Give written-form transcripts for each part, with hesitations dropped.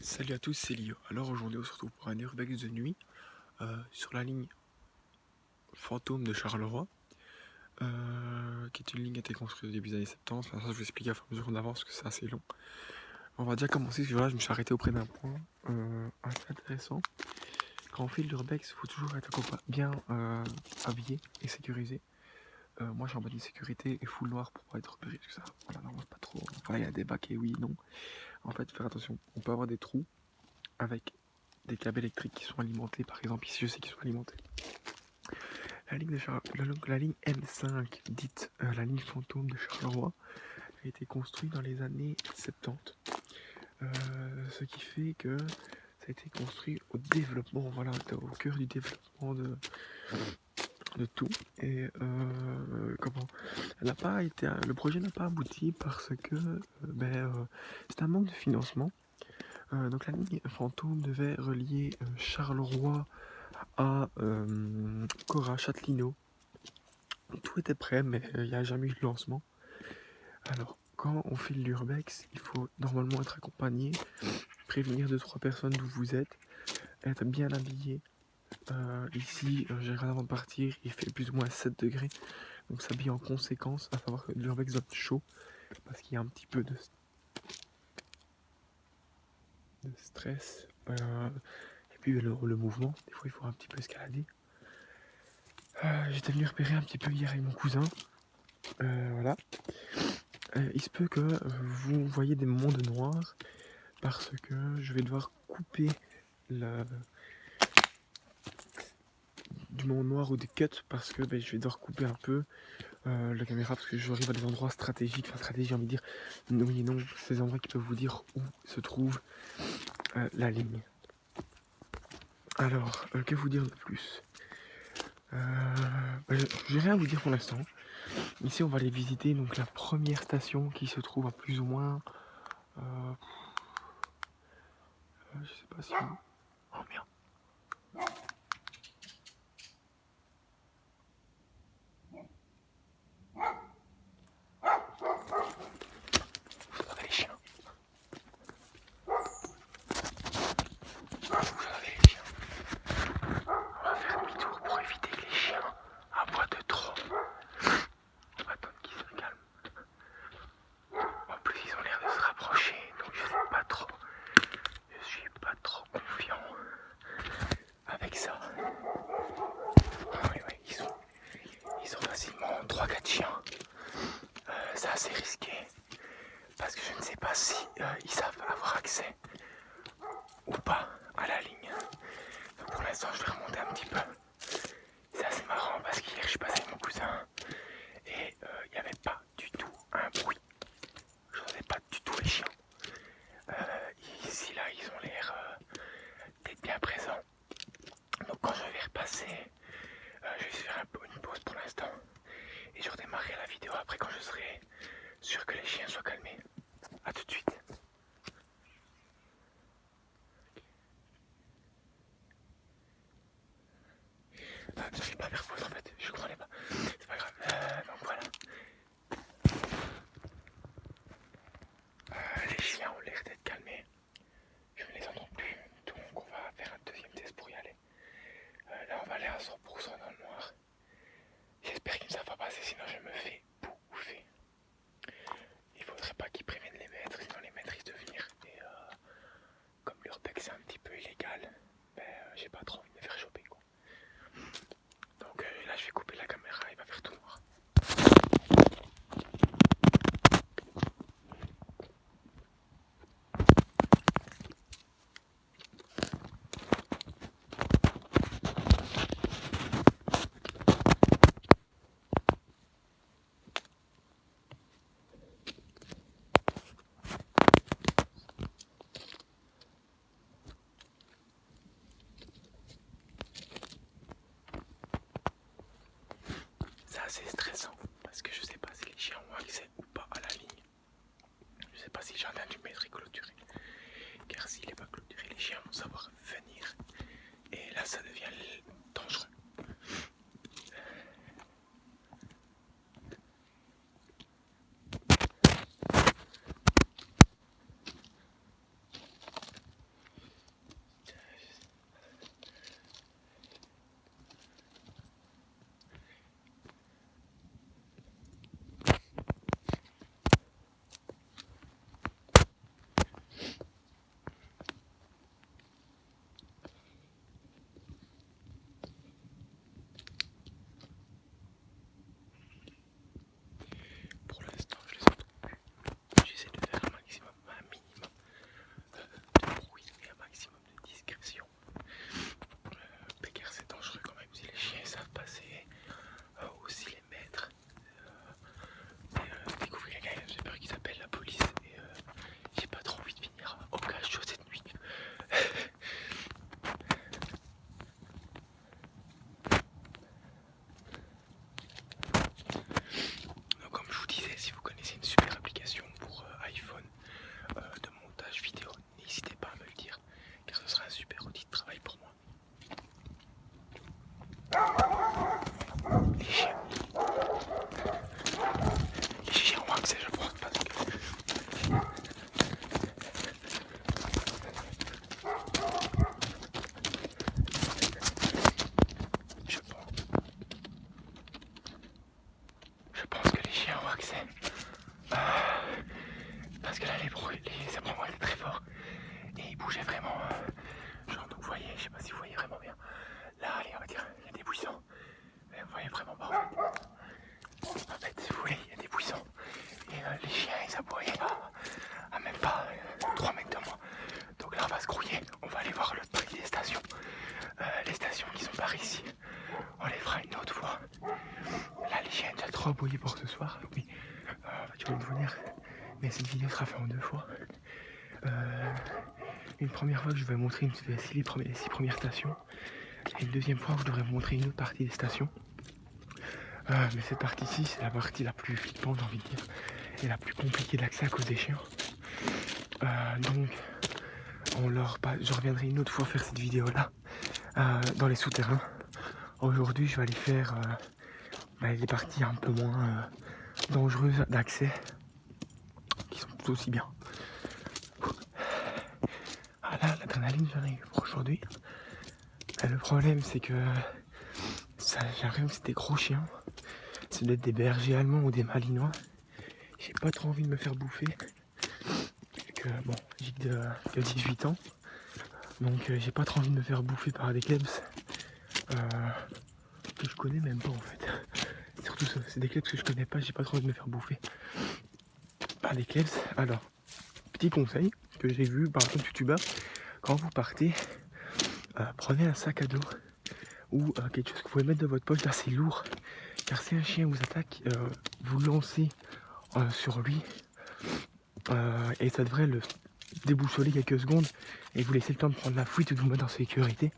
Salut à tous, c'est Lio. Alors aujourd'hui on se retrouve pour un urbex de nuit sur la ligne Fantôme de Charleroi, qui est une ligne qui a été construite au début des années 70. Enfin, ça je vous explique à mesure qu'on avance parce que c'est assez long. On va déjà commencer, parce que voilà, je me suis arrêté auprès d'un point assez intéressant. Quand on fait l'urbex, il faut toujours être bien habillé et sécurisé. Moi j'ai un body sécurité et full noir pour pas être repéré, parce que ça, voilà, non, pas trop. Enfin, il y a des bacs et oui, non. En fait, faire attention, on peut avoir des trous avec des câbles électriques qui sont alimentés, par exemple ici je sais qu'ils sont alimentés. La ligne M5, dite la ligne fantôme de Charleroi, a été construite dans les années 70. Ce qui fait que ça a été construit au développement, voilà, au cœur du développement de tout. Et comment le projet n'a pas abouti parce que c'est un manque de financement. Donc la ligne fantôme devait relier Charleroi à Cora, Châtelineau. Tout était prêt, mais il n'y a jamais eu de lancement. Alors, quand on fait l'urbex, il faut normalement être accompagné, prévenir 2-3 personnes d'où vous êtes, être bien habillé. Ici, j'ai regardé avant de partir, il fait plus ou moins 7 degrés, donc s'habiller en conséquence, à savoir que l'urbex doit être chaud, parce qu'il y a un petit peu de stress. Et puis le mouvement, des fois il faut un petit peu escalader. J'étais venu repérer un petit peu hier avec mon cousin. Voilà. Il se peut que vous voyez des moments de noir parce que je vais devoir couper du moment noir ou des cuts parce que je vais devoir couper un peu la caméra parce que j'arrive à des endroits stratégiques, enfin stratégiques j'ai envie de dire, oui et non, ces endroits qui peuvent vous dire où se trouve la ligne. Alors, que vous dire de plus? J'ai rien à vous dire pour l'instant. Ici on va aller visiter donc la première station qui se trouve à plus ou moins je sais pas si... Oh merde. Vous entendez les chiens? Vous entendez les chiens? On va faire demi-tour pour éviter que les chiens aboient de trop. On va attendre qu'ils se calment. En plus ils ont l'air de se rapprocher, donc je sais pas trop. Je suis pas trop confiant avec ça. Oui, ils ont facilement 3-4 chiens. C'est assez risqué parce que je ne sais pas si ils savent avoir accès ou pas à la ligne. Donc pour l'instant je vais remonter un petit peu. C'est assez marrant parce qu'hier je suis passé avec mon cousin et il n'y avait pas du tout un bruit. Je n'entendais pas du tout les chiens. Ici là ils ont l'air d'être bien présents. Donc quand je vais repasser, je vais faire un peu une pause pour l'instant et je redémarrerai la vidéo après quand je serai sûr que les chiens soient calmés. A tout de suite. Ah, j'arrive pas à faire pause en fait, je comprenais pas. C'est pas grave. Donc voilà. Les chiens ont l'air d'être calmés. Je ne les entends plus. Donc on va faire un deuxième test pour y aller. Là on va aller à 100% dans le noir. J'espère qu'ils ne savent pas passer, sinon je me fais bouffer. Il faudrait pas qu'ils préviennent les maîtres, sinon les maîtres risquent de venir. Et comme l'urbex c'est un petit peu illégal, j'ai pas trop envie de me faire choper quoi. Donc là je vais couper la caméra, il va faire tout noir. C'est assez stressant parce que je sais pas si les chiens ont accès ou pas à la ligne. Je sais pas si le jardin du maître est clôturé. Car s'il n'est pas clôturé, les chiens vont savoir venir. Et là ça devient dangereux. va se grouiller. On va aller voir le prix des stations. Les stations qui sont par ici, on les fera une autre fois. Là, les chiens déjà trop aboyés pour ce soir. Oui, tu vas me venir. Mais cette vidéo sera faite en 2 fois. Une première fois que je vais montrer les 6 premières stations. Et une deuxième fois où je devrais vous montrer une autre partie des stations. Mais cette partie-ci, c'est la partie la plus flippante, j'ai envie de dire. Et la plus compliquée d'accès à cause des chiens. Donc, je reviendrai une autre fois faire cette vidéo-là. Dans les souterrains. Aujourd'hui, je vais aller faire les parties un peu moins dangereuses d'accès, qui sont tout aussi bien. Ah là, l'adrénaline, j'en ai eu pour aujourd'hui. Le problème, c'est que j'ai l'impression que c'est des gros chiens. C'est peut-être des bergers allemands ou des malinois. J'ai pas trop envie de me faire bouffer. Bon, j'ai que 18 ans. Donc j'ai pas trop envie de me faire bouffer par des klebs que je connais même pas en fait. Surtout ça, c'est des klebs que je connais pas, j'ai pas trop envie de me faire bouffer par des klebs. Alors, petit conseil que j'ai vu par un youtubeur, quand vous partez, prenez un sac à dos ou quelque chose que vous pouvez mettre dans votre poche d'assez lourd. Car si un chien vous attaque, vous lancez sur lui et ça devrait le déboussoler quelques secondes et vous laissez le temps de prendre la fuite ou de vous mettre en sécurité.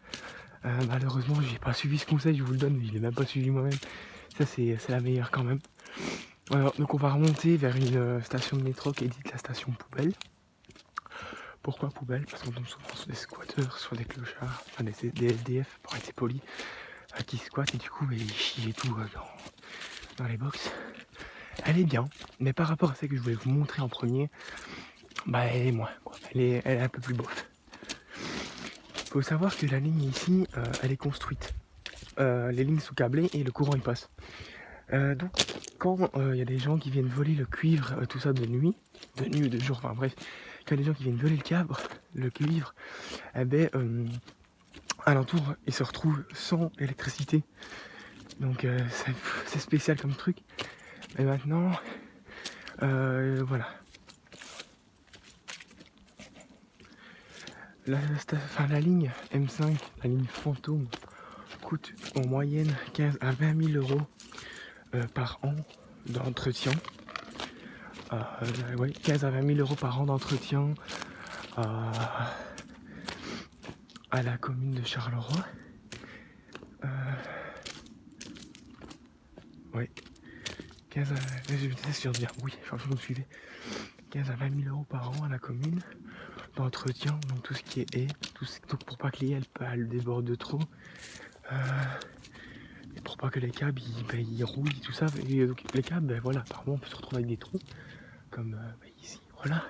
Malheureusement, j'ai pas suivi ce conseil, je vous le donne, mais je l'ai même pas suivi moi-même. Ça, c'est la meilleure quand même. Alors, donc, on va remonter vers une station de métro qui est dite la station poubelle. Pourquoi poubelle? Parce qu'on tombe souvent sur des squatteurs, sur des clochards, enfin des SDF, pour être poli, qui squattent et du coup, ils chient et tout dans les box. Elle est bien, mais par rapport à celle que je voulais vous montrer en premier, elle est moins, quoi. Elle est un peu plus bof. Faut savoir que la ligne ici, elle est construite. Les lignes sont câblées et le courant il passe. Donc quand il y a des gens qui viennent voler le cuivre, tout ça de nuit ou de jour, enfin bref, quand il y a des gens qui viennent voler le cuivre, alentour ils se retrouvent sans électricité. Donc c'est spécial comme truc. Mais maintenant, voilà. La ligne M5, la ligne fantôme, coûte en moyenne 15 à 20 000 euros par an d'entretien. 15 à 20 000 euros par an d'entretien à la commune de Charleroi. 15 à... Je me disais dire oui, je suis en train de suivre. 15 à 20 000 euros par an à la commune d'entretien, donc tout ce qui est haie, donc pour pas que les haies elles débordent de trop. Et pour pas que les câbles ils rouillent, tout ça. Et donc les câbles, voilà, apparemment on peut se retrouver avec des trous, comme ici, voilà.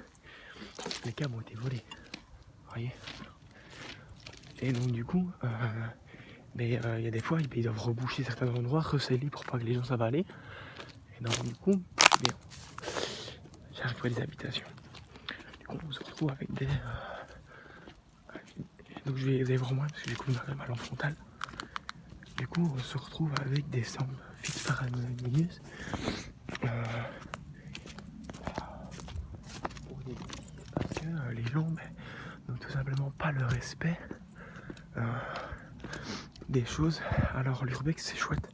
Les câbles ont été volés, vous voyez. Et donc du coup, il y a des fois, ils doivent reboucher certains endroits, recéler pour pas que les gens savent aller. Et donc du coup, j'arrive à des habitations. Du coup, on se retrouve avec des... donc vous allez voir moi, parce que j'ai couvert ma lampe frontale. Du coup, on se retrouve avec des sommes fixes faramineuses. Parce que les gens n'ont tout simplement pas le respect des choses. Alors l'urbex c'est chouette.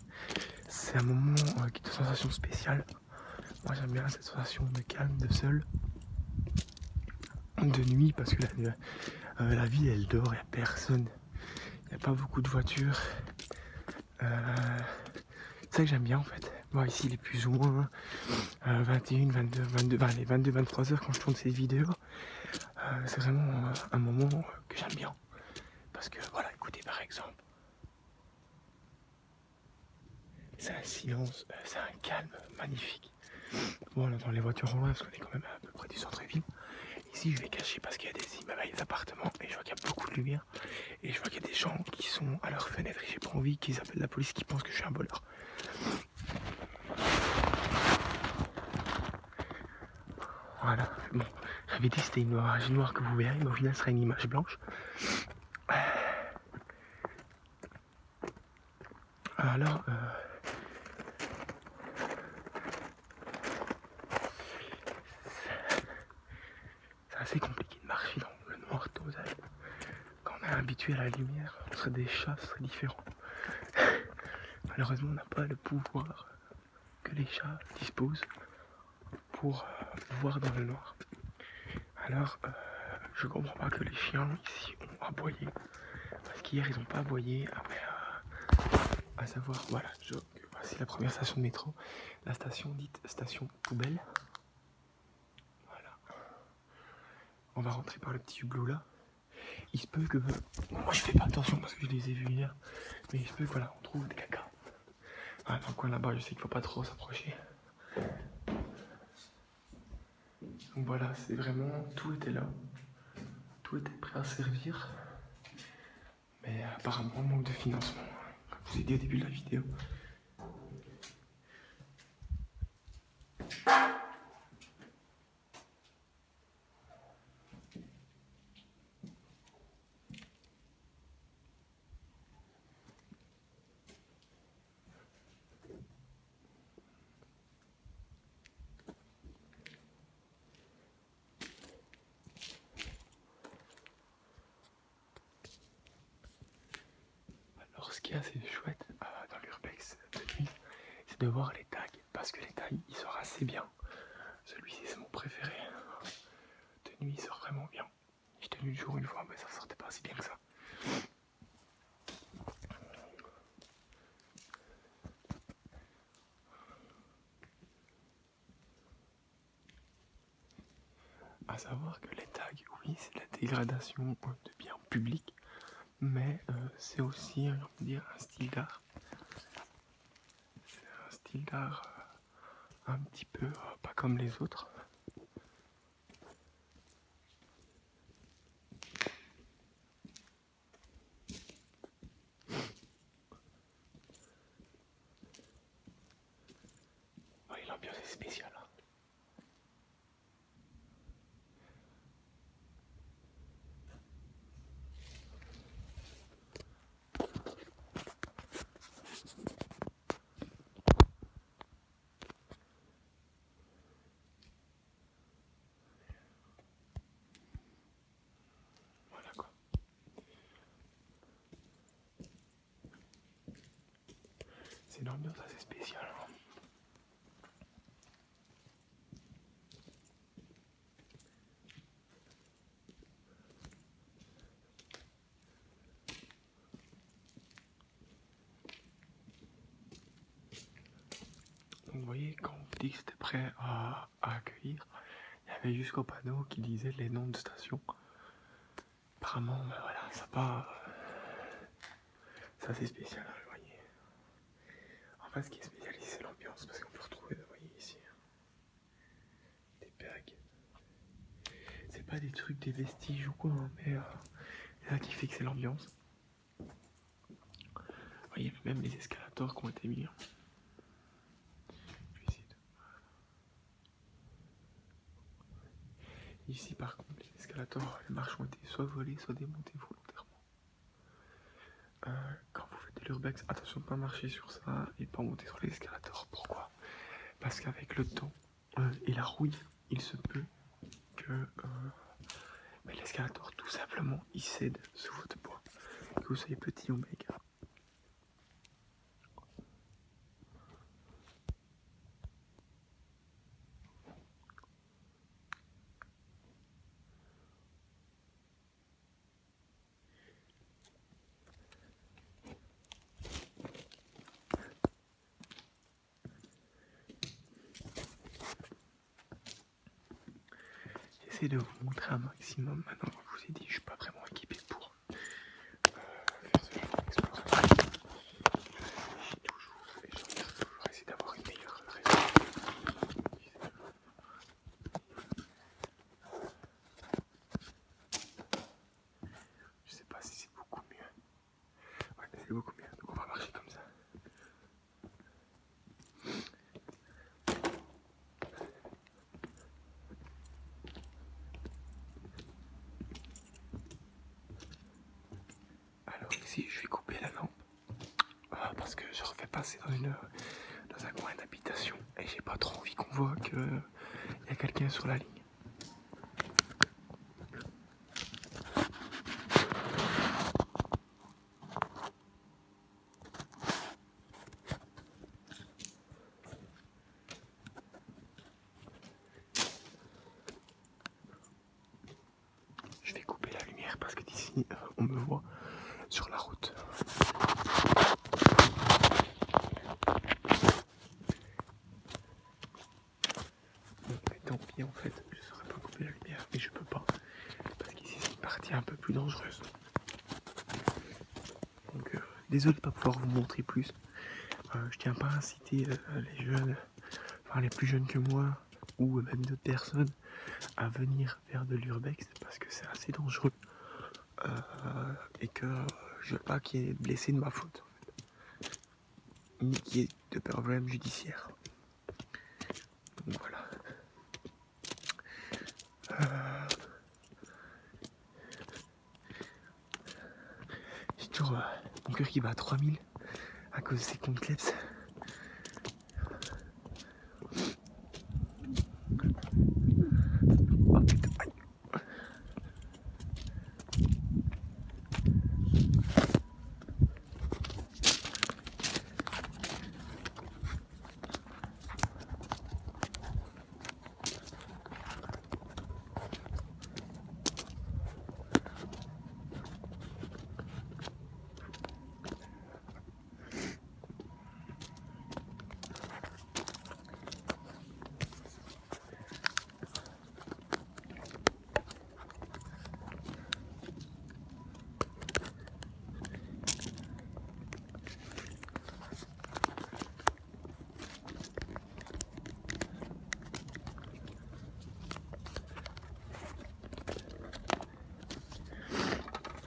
C'est un moment qui est une sensation spéciale. Moi j'aime bien cette sensation de calme, de seul, de nuit, parce que la ville elle dort, il n'y a personne. Il n'y a pas beaucoup de voitures. C'est ça que j'aime bien en fait. Moi ici il est plus ou moins 21, 22, 23 heures quand je tourne ces vidéos. C'est vraiment un moment que j'aime bien. Parce que voilà, écoutez par exemple. C'est un silence, c'est un calme magnifique. Bon, on entend les voitures en loin parce qu'on est quand même à peu près du centre-ville. Ici, je vais cacher parce qu'il y a des immeubles, des appartements et je vois qu'il y a beaucoup de lumière. Et je vois qu'il y a des gens qui sont à leur fenêtre et j'ai pas envie qu'ils appellent la police, qui pensent que je suis un voleur. Voilà, bon, j'avais dit que c'était une image noire que vous verrez, mais au final, ce sera une image blanche. Alors, c'est assez compliqué de marcher dans le noir total. habitué à la lumière, on serait des chats, ce serait différent. Malheureusement, on n'a pas le pouvoir que les chats disposent pour voir dans le noir. Alors, je comprends pas que les chiens ici ont aboyé. Parce qu'hier, ils n'ont pas aboyé. À savoir, voilà, voici la première station de métro. La station dite station poubelle. Voilà. On va rentrer par le petit hublot là. Il se peut que... Moi, je fais pas attention parce que je les ai vus hier. Mais il se peut que, voilà, on trouve des caca. Ah, dans le coin là-bas, je sais qu'il faut pas trop s'approcher. Donc voilà, c'est vraiment... Tout était là. Tout était prêt à servir. Mais apparemment, manque de financement. Comme je vous ai dit au début de la vidéo. Alors, ce qui est assez chouette dans l'urbex de nuit, c'est de voir les tags. Parce que les tags, ils sortent assez bien. Celui-ci, c'est mon préféré. De nuit, il sort vraiment bien. J'ai tenu le jour une fois, mais ça sortait pas si bien que ça. À savoir que les tags, oui, c'est la dégradation de biens publics, mais c'est aussi, on peut dire, un style d'art. C'est un style d'art un petit peu pas comme les autres. Oui, l'ambiance est spéciale. Voilà quoi. C'est une ambiance assez spéciale. Donc vous voyez, quand on dit que c'était prêt à accueillir, il y avait jusqu'au panneau qui disait les noms de stations. Apparemment, ben voilà, ça pas... ça c'est spécial, vous voyez. En fait, ce qui est spécial ici, c'est l'ambiance, parce qu'on peut retrouver, vous voyez ici, des bagues. C'est pas des trucs, des vestiges ou quoi, hein, mais c'est ça qui fait que c'est l'ambiance. Vous voyez, même les escalators qui ont été mis. Je vais essayer de... Ici, par contre, les escalators, les marches ont été soit volées, soit démontées volontairement. Quand vous faites de l'urbex, attention de ne pas marcher sur ça et pas monter sur les escalators. Pourquoi ? Parce qu'avec le temps et la rouille, il se peut que l'escalator, tout simplement, il cède sous votre poids. Que vous soyez petit ou méga. J'essaie de vous montrer un maximum. Maintenant, je vous ai dit, je suis pas vraiment équipé pour faire ce genre d'exploration. J'ai toujours et je regarde toujours essayer d'avoir une meilleure résolution. Je sais pas si c'est beaucoup mieux. Ouais, c'est beaucoup mieux. Donc on va marcher comme ça. Alors ici, je vais couper la lampe parce que je refais passer dans un coin d'habitation et j'ai pas trop envie qu'on voit qu'il y a quelqu'un sur la ligne. si on me voit sur la route. Bon, mais tant pis, en fait, je saurais pas couper la lumière, mais je peux pas, parce qu'ici c'est une partie un peu plus dangereuse. Donc désolé de pas pouvoir vous montrer plus. Je tiens pas à inciter les jeunes, enfin les plus jeunes que moi, ou même d'autres personnes, à venir faire de l'urbex, parce que c'est assez dangereux. Et que je veux pas qu'il y ait de blessés de ma faute, ni qu'il y ait de problèmes judiciaires. Donc voilà. J'ai toujours mon cœur qui bat à 3000 à cause de ces comptes kleps. Oh putain, aïe.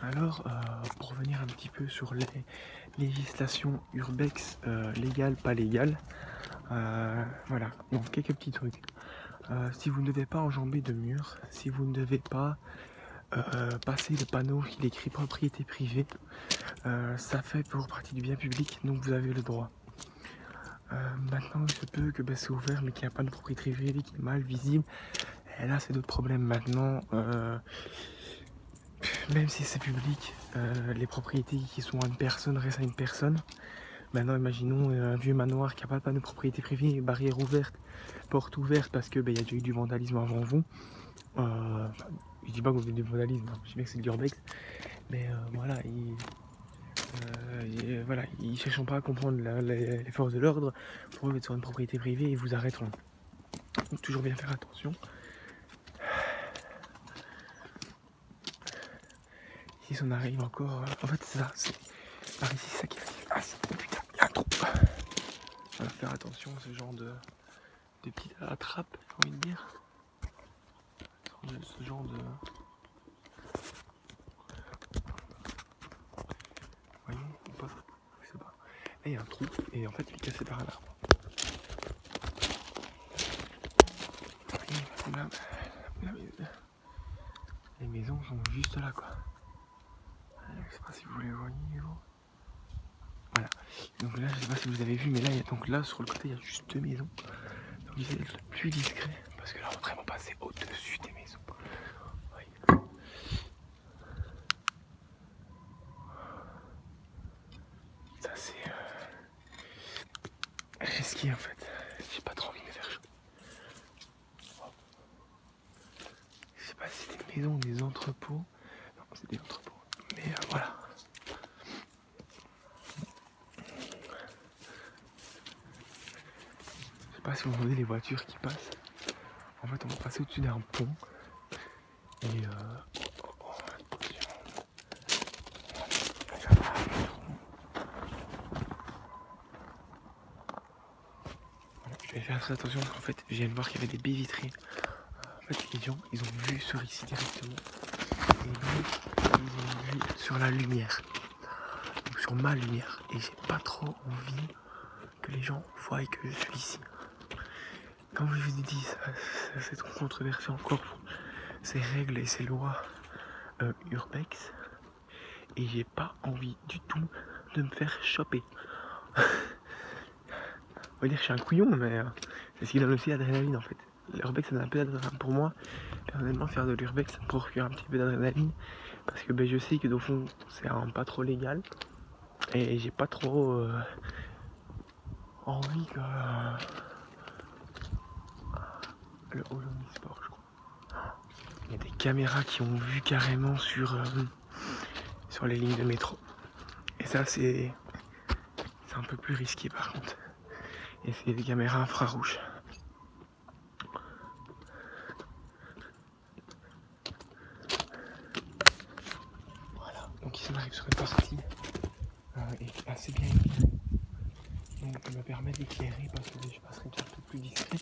Alors, pour revenir un petit peu sur les législations urbex, légales, pas légales, voilà, donc quelques petits trucs. Si vous ne devez pas enjamber de mur, si vous ne devez pas passer le panneau qui écrit propriété privée, ça fait pour partie du bien public, donc vous avez le droit. Maintenant, il se peut que c'est ouvert mais qu'il n'y a pas de propriété privée, qui est mal visible, et là c'est d'autres problèmes. Maintenant, même si c'est public, les propriétés qui sont à une personne restent à une personne. Maintenant, imaginons un vieux manoir qui n'a pas de panneau de propriété privée, barrière ouverte, porte ouverte parce que y a déjà eu du vandalisme avant vous. Je dis pas que vous avez du vandalisme, je dis bien que c'est de l'urbex, mais voilà, ils cherchent pas à comprendre les forces de l'ordre. Pour eux, être sur une propriété privée, ils vous arrêteront. Donc toujours bien faire attention. Si on arrive encore, en fait c'est ça, c'est par ici ça qui arrive. Ah putain, il y a un trou. On va faire attention à ce genre de petites attrapes, j'ai envie de dire. Ce genre de... Vous voyez, ou pas? Je sais pas. Là il y a un trou et en fait il est cassé par un arbre. Vous voyez, les maisons sont juste là quoi. Je sais pas si vous les voyez. Voilà. Donc là je sais pas si vous avez vu, mais là, donc là sur le côté il y a juste 2 maisons. Donc j'essaie d'être le plus discret parce que là on va vraiment passer au-dessus des maisons. Oui. Ça c'est risqué en fait. J'ai pas trop envie de me faire chaud. Je sais pas si c'est des maisons ou des entrepôts. Non, c'est des entrepôts. Mais voilà. Je sais pas si vous entendez les voitures qui passent. En fait, on va passer au-dessus d'un pont. Et je vais faire très attention parce qu'en fait, je viens de voir qu'il y avait des baies vitrées. En fait, les gens, ils ont vu sur ici directement. Et donc, ils ont vu sur la lumière. Donc sur ma lumière. Et j'ai pas trop envie que les gens voient que je suis ici. Comme je vous ai dit, c'est trop controversé encore pour ces règles et ces lois urbex. Et j'ai pas envie du tout de me faire choper. On va dire que je suis un couillon, mais c'est ce qui donne aussi l'adrénaline en fait. L'urbex ça donne un peu d'adrénaline pour moi. Personnellement, faire de l'urbex ça me procure un petit peu d'adrénaline. Parce que je sais que au fond c'est pas trop légal. Et j'ai pas trop envie que... le Holomisport je crois. Il y a des caméras qui ont vu carrément sur sur les lignes de métro. Et ça c'est un peu plus risqué par contre. Et c'est des caméras infrarouges. Voilà, donc ici on arrive sur une partie assez bien éclairée. Donc je me permets d'éclairer parce que je passerai un peu plus discret.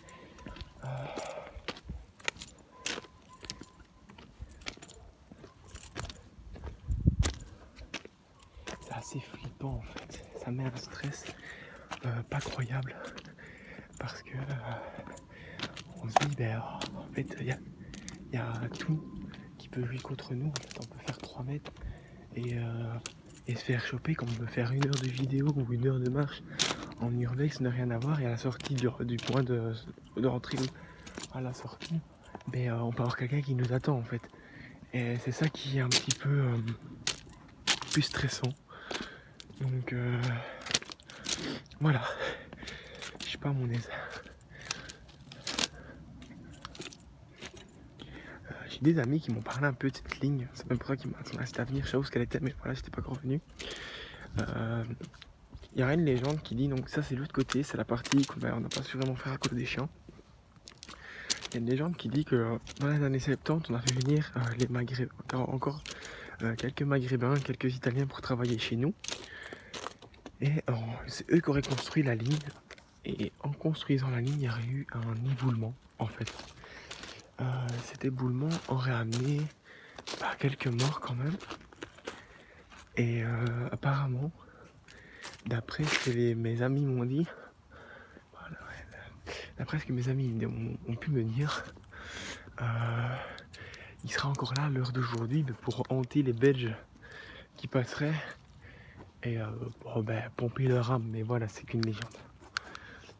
C'est assez flippant en fait. Ça met un stress pas croyable. Parce que on se dit, en fait, il y a tout qui peut jouer contre nous. En fait, on peut faire 3 mètres et se faire choper comme on peut faire 1 heure de vidéo ou 1 heure de marche en urbex, n'a rien à voir. Et à la sortie du point de rentrer à la sortie, on peut avoir quelqu'un qui nous attend en fait. Et c'est ça qui est un petit peu plus stressant. Donc voilà, je suis pas à mon aise. J'ai des amis qui m'ont parlé un peu de cette ligne, c'est même pour ça qu'ils m'ont incité à venir, je savais où ce qu'elle était, mais voilà, j'étais pas encore venu. Il y a une légende qui dit, donc ça c'est l'autre côté, c'est la partie qu'on n'a pas su vraiment faire à cause des chiens. Il y a une légende qui dit que dans les années 70, on a fait venir les Maghrébins, encore quelques Maghrébins, quelques Italiens pour travailler chez nous. Et c'est eux qui auraient construit la ligne. Et en construisant la ligne, il y aurait eu un éboulement en fait. Cet éboulement aurait amené quelques morts quand même. Et apparemment, d'après ce que mes amis m'ont dit, d'après ce que mes amis ont pu me dire, il sera encore là à l'heure d'aujourd'hui pour hanter les Belges qui passeraient et pomper leur âme. Mais voilà, c'est qu'une légende.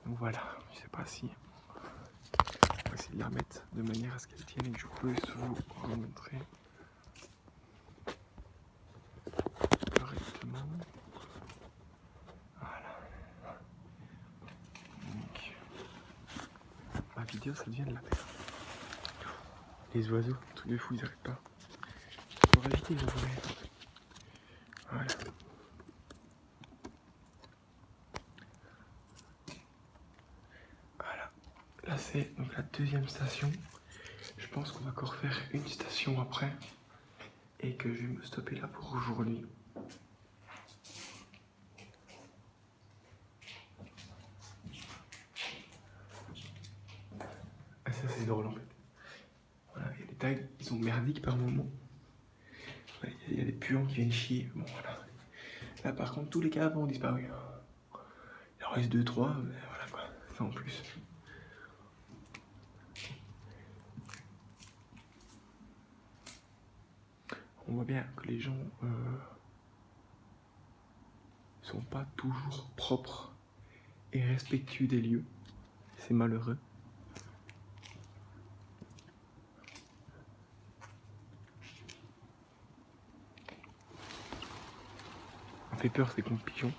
Donc voilà, je sais pas si on va essayer de la remettre de manière à ce qu'elle tienne et que je puisse vous remontrer correctement. Voilà. Donc, ma vidéo, ça devient de la merde. Les oiseaux, truc de fou, ils arrêtent pas. Pour éviter le volet. Voilà. Voilà. Là, c'est donc la deuxième station. Je pense qu'on va encore faire une station après. Et que je vais me stopper là pour aujourd'hui. Ah, ça, c'est drôle en fait. Voilà, il y a des tags, ils sont merdiques par moment. Il y a des puants qui viennent chier. Bon, voilà. Là, par contre, tous les caves ont disparu. Il en reste 2-3, mais voilà quoi. Ça en plus. On voit bien que les gens sont pas toujours propres et respectueux des lieux. C'est malheureux. Ça fait peur ces comptes pigeons.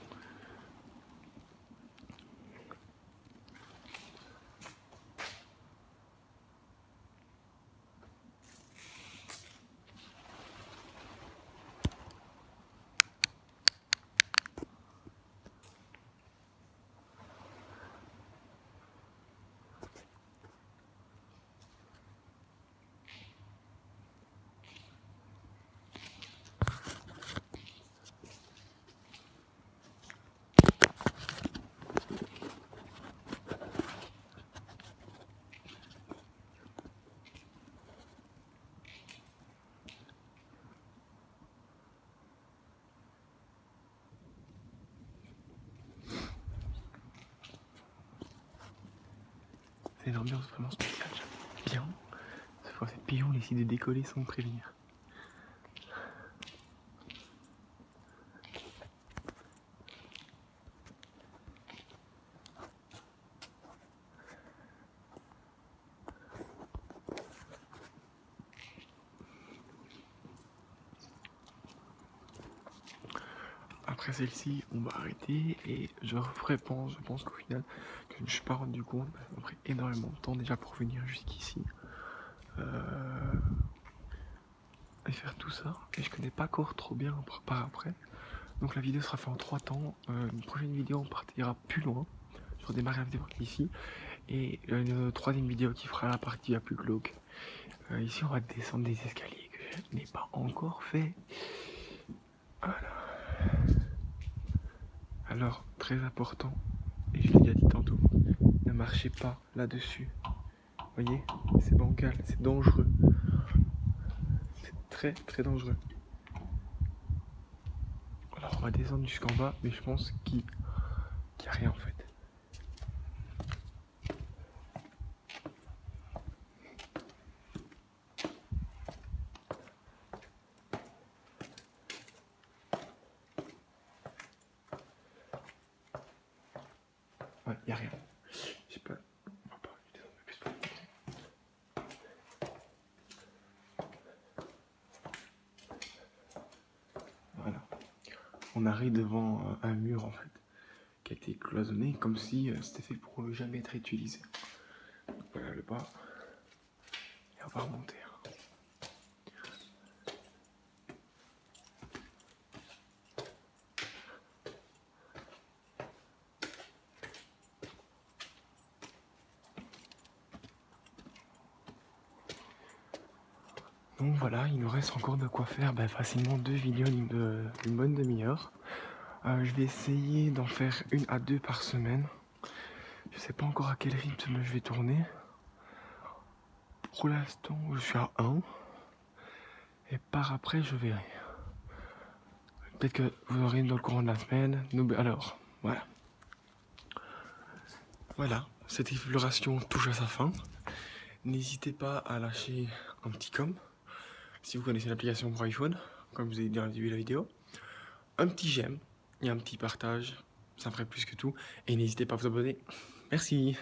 C'est une ambiance vraiment spéciale. J'aime bien. Cette fois, ces pigeons décident de décoller sans prévenir. Après celle-ci, on va arrêter et je pense qu'au final, que je ne me suis pas rendu compte, ça m'a pris énormément de temps déjà pour venir jusqu'ici. et faire tout ça. Et je connais pas encore trop bien par après. Donc la vidéo sera faite en 3 temps. Une prochaine vidéo on partira plus loin. Je redémarre la vidéo ici. Et une troisième vidéo qui fera la partie la plus glauque. Ici on va descendre des escaliers que je n'ai pas encore fait. Voilà. Alors très important, et je l'ai déjà dit tantôt, ne marchez pas là-dessus. Vous voyez, c'est bancal, c'est dangereux. C'est très très dangereux. Alors on va descendre jusqu'en bas, mais je pense qu'il n'y a rien en fait. Ouais, il n'y a rien. Je sais pas. On va pas descendre plus pour voilà. On arrive devant un mur en fait, qui a été cloisonné comme si c'était fait pour ne jamais être utilisé. Donc, voilà le bas. Et on va remonter. Donc voilà, il nous reste encore de quoi faire facilement 2 vidéos d'une bonne demi-heure. Je vais essayer d'en faire 1 à 2 par semaine. Je sais pas encore à quel rythme je vais tourner. Pour l'instant, je suis à 1. Et par après, je verrai. Peut-être que vous aurez dans le courant de la semaine. Alors, voilà. Voilà, cette exploration touche à sa fin. N'hésitez pas à lâcher un petit com si vous connaissez l'application pour iPhone, comme je vous ai dit dans le début de la vidéo. Un petit j'aime et un petit partage, ça me ferait plus que tout. Et n'hésitez pas à vous abonner. Merci.